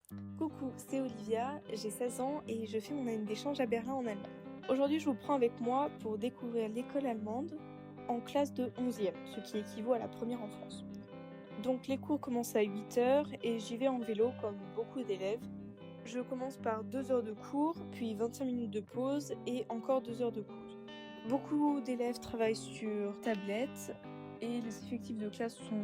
Coucou, c'est Olivia, j'ai 16 ans et je fais mon année d'échange à Berlin en Allemagne. Aujourd'hui, je vous prends avec moi pour découvrir l'école allemande en classe de 11e, ce qui équivaut à la première en France. Donc les cours commencent à 8h et j'y vais en vélo comme beaucoup d'élèves. Je commence par 2 heures de cours, puis 25 minutes de pause et encore 2 heures de pause. Beaucoup d'élèves travaillent sur tablette et les effectifs de classe sont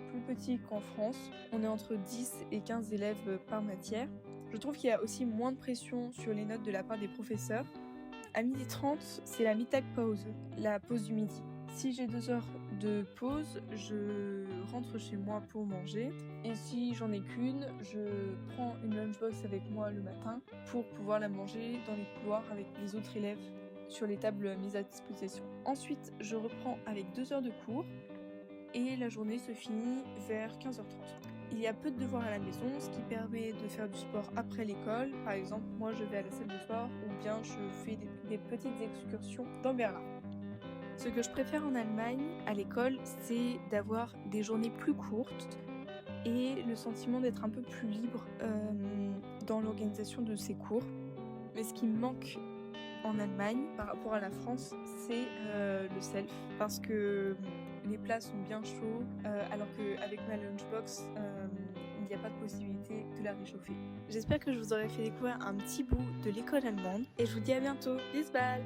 plus petits qu'en France. On est entre 10 et 15 élèves par matière. Je trouve qu'il y a aussi moins de pression sur les notes de la part des professeurs. À 12h30, c'est la Mittagpause, la pause du midi. Si j'ai 2 heures de pause, je rentre chez moi pour manger. Et si j'en ai qu'une, je prends une lunchbox avec moi le matin pour pouvoir la manger dans les couloirs avec les autres élèves sur les tables mises à disposition. Ensuite, je reprends avec 2 heures de cours et la journée se finit vers 15h30. Il y a peu de devoirs à la maison, ce qui permet de faire du sport après l'école. Par exemple, moi je vais à la salle de sport ou bien je fais des petites excursions dans Berlin. Ce que je préfère en Allemagne, à l'école, c'est d'avoir des journées plus courtes et le sentiment d'être un peu plus libre dans l'organisation de ces cours. Mais ce qui me manque en Allemagne par rapport à la France, c'est le self, parce que les plats sont bien chauds, alors qu'avec ma lunchbox, il n'y a pas de possibilité de la réchauffer. J'espère que je vous aurai fait découvrir un petit bout de l'école allemande et je vous dis à bientôt. Bis bald!